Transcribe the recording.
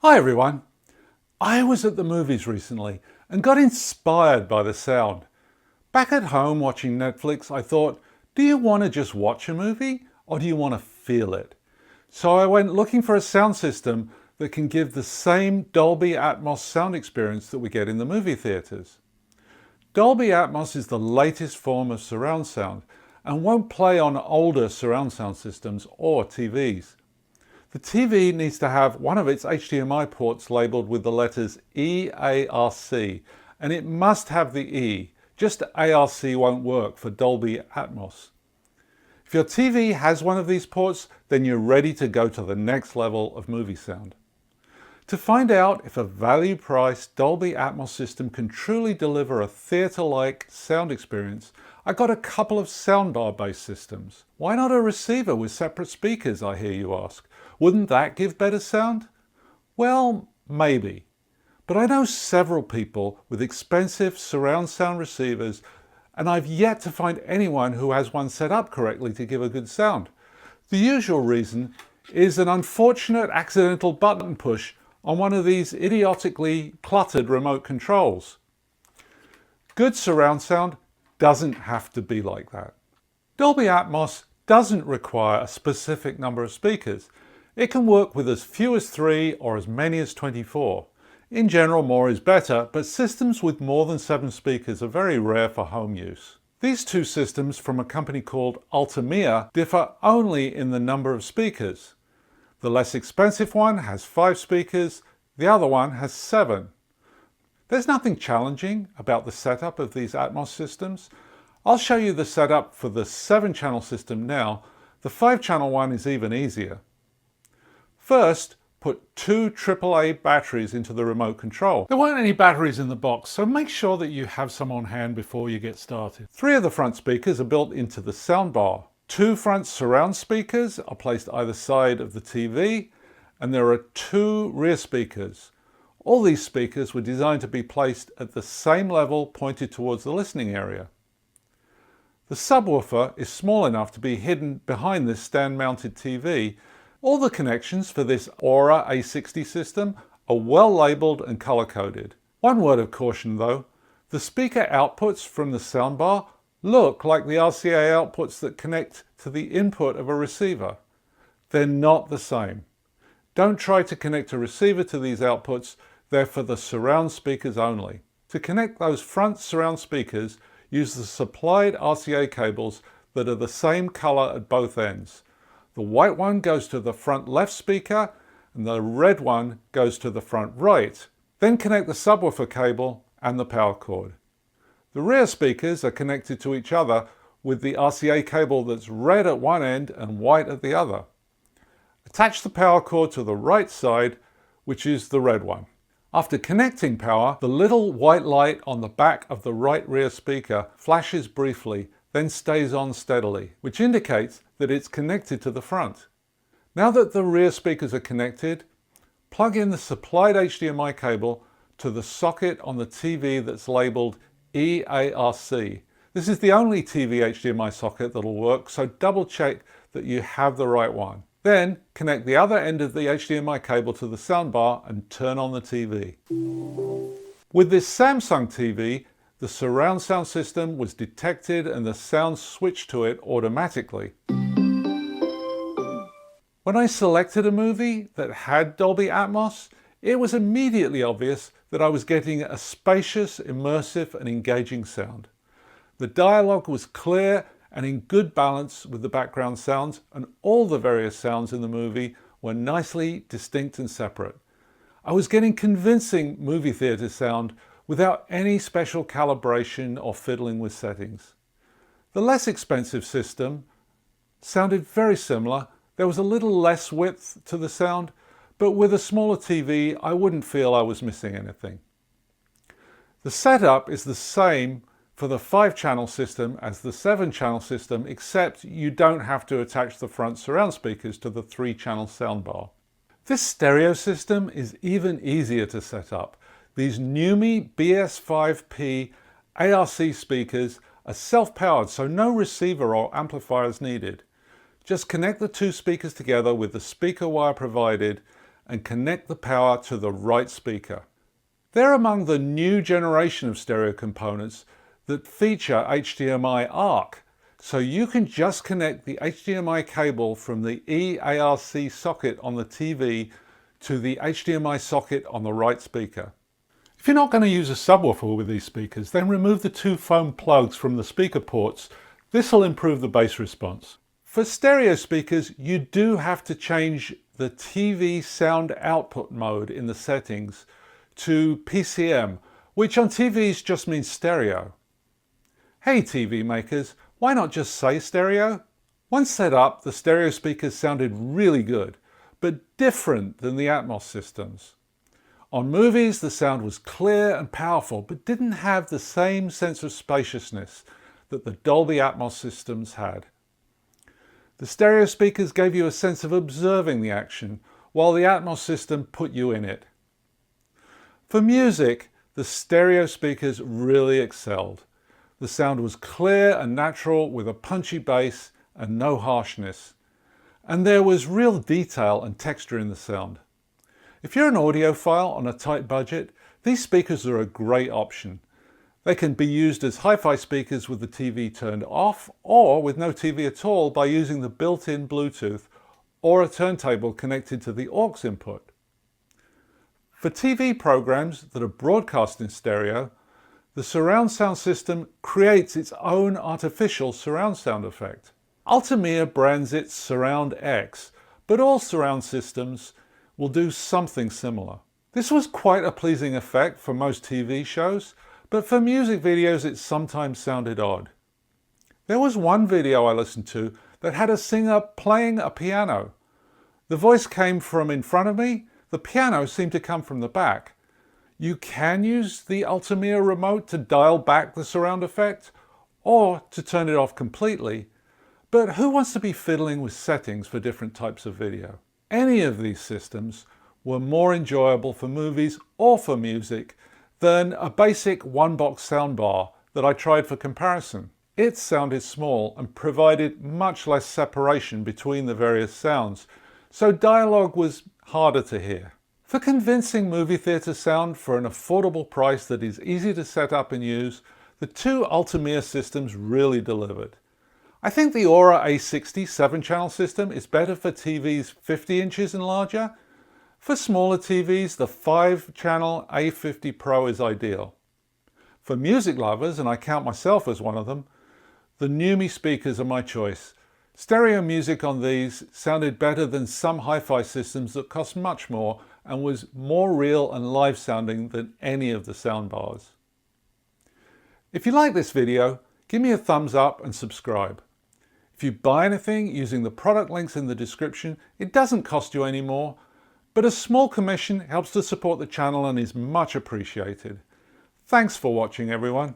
Hi everyone. I was at the movies recently and got inspired by the sound. Back at home watching Netflix, I thought, do you want to just watch a movie or do you want to feel it? So I went looking for a sound system that can give the same Dolby Atmos sound experience that we get in the movie theaters. Dolby Atmos is the latest form of surround sound and won't play on older surround sound systems or TVs. The TV needs to have one of its HDMI ports labelled with the letters EARC, and it must have the E. Just ARC won't work for Dolby Atmos. If your TV has one of these ports, then you're ready to go to the next level of movie sound. To find out if a value-priced Dolby Atmos system can truly deliver a theatre-like sound experience, I got a couple of soundbar-based systems. Why not a receiver with separate speakers, I hear you ask? Wouldn't that give better sound? Well, maybe. But I know several people with expensive surround sound receivers, and I've yet to find anyone who has one set up correctly to give a good sound. The usual reason is an unfortunate accidental button push on one of these idiotically cluttered remote controls. Good surround sound doesn't have to be like that. Dolby Atmos doesn't require a specific number of speakers. It can work with as few as 3 or as many as 24. In general, more is better, but systems with more than 7 speakers are very rare for home use. These two systems from a company called Ultimea differ only in the number of speakers. The less expensive one has 5 speakers, the other one has 7. There's nothing challenging about the setup of these Atmos systems. I'll show you the setup for the 7-channel system now. The 5-channel one is even easier. First, put 2 AAA batteries into the remote control. There weren't any batteries in the box, so make sure that you have some on hand before you get started. 3 of the front speakers are built into the soundbar. 2 front surround speakers are placed either side of the TV, and there are 2 rear speakers. All these speakers were designed to be placed at the same level pointed towards the listening area. The subwoofer is small enough to be hidden behind this stand-mounted TV. All the connections for this Aura A60 system are well labelled and colour-coded. One word of caution though, the speaker outputs from the soundbar look like the RCA outputs that connect to the input of a receiver. They're not the same. Don't try to connect a receiver to these outputs, they're for the surround speakers only. To connect those front surround speakers, use the supplied RCA cables that are the same colour at both ends. The white one goes to the front left speaker and the red one goes to the front right. Then connect the subwoofer cable and the power cord. The rear speakers are connected to each other with the RCA cable that's red at one end and white at the other. Attach the power cord to the right side, which is the red one. After connecting power, the little white light on the back of the right rear speaker flashes briefly, then stays on steadily, which indicates that it's connected to the front. Now that the rear speakers are connected, plug in the supplied HDMI cable to the socket on the TV that's labelled EARC. This is the only TV HDMI socket that'll work, so double check that you have the right one. Then connect the other end of the HDMI cable to the soundbar and turn on the TV. With this Samsung TV, the surround sound system was detected and the sound switched to it automatically. When I selected a movie that had Dolby Atmos, it was immediately obvious that I was getting a spacious, immersive and engaging sound. The dialogue was clear and in good balance with the background sounds, and all the various sounds in the movie were nicely distinct and separate. I was getting convincing movie theatre sound without any special calibration or fiddling with settings. The less expensive system sounded very similar. There was a little less width to the sound, but with a smaller TV, I wouldn't feel I was missing anything. The setup is the same for the 5-channel system as the 7-channel system, except you don't have to attach the front surround speakers to the 3-channel soundbar. This stereo system is even easier to set up. These NUMI BS5P ARC speakers are self-powered, so no receiver or amplifier is needed. Just connect the 2 speakers together with the speaker wire provided and connect the power to the right speaker. They're among the new generation of stereo components that feature HDMI ARC, so you can just connect the HDMI cable from the eARC socket on the TV to the HDMI socket on the right speaker. If you're not going to use a subwoofer with these speakers, then remove the two foam plugs from the speaker ports. This will improve the bass response. For stereo speakers, you do have to change the TV sound output mode in the settings to PCM, which on TVs just means stereo. Hey TV makers, why not just say stereo? Once set up, the stereo speakers sounded really good, but different than the Atmos systems. On movies, the sound was clear and powerful, but didn't have the same sense of spaciousness that the Dolby Atmos systems had. The stereo speakers gave you a sense of observing the action, while the Atmos system put you in it. For music, the stereo speakers really excelled. The sound was clear and natural with a punchy bass and no harshness. And there was real detail and texture in the sound. If you're an audiophile on a tight budget, these speakers are a great option. They can be used as hi-fi speakers with the TV turned off, or with no TV at all by using the built-in Bluetooth or a turntable connected to the aux input. For TV programs that are broadcast in stereo, the surround sound system creates its own artificial surround sound effect. Ultimea brands it Surround X, but all surround systems will do something similar. This was quite a pleasing effect for most TV shows, but for music videos it sometimes sounded odd. There was one video I listened to that had a singer playing a piano. The voice came from in front of me, the piano seemed to come from the back. You can use the Ultimea remote to dial back the surround effect, or to turn it off completely, but who wants to be fiddling with settings for different types of video? Any of these systems were more enjoyable for movies or for music than a basic one-box soundbar that I tried for comparison. It sounded small and provided much less separation between the various sounds, so dialogue was harder to hear. For convincing movie theatre sound for an affordable price that is easy to set up and use, the two Ultimea systems really delivered. I think the Aura A60 7-channel system is better for TVs 50 inches and larger. For smaller TVs, the 5-channel A50 Pro is ideal. For music lovers, and I count myself as one of them, the NUME speakers are my choice. Stereo music on these sounded better than some hi-fi systems that cost much more and was more real and live sounding than any of the soundbars. If you like this video, give me a thumbs up and subscribe. If you buy anything using the product links in the description, it doesn't cost you any more, but a small commission helps to support the channel and is much appreciated. Thanks for watching, everyone.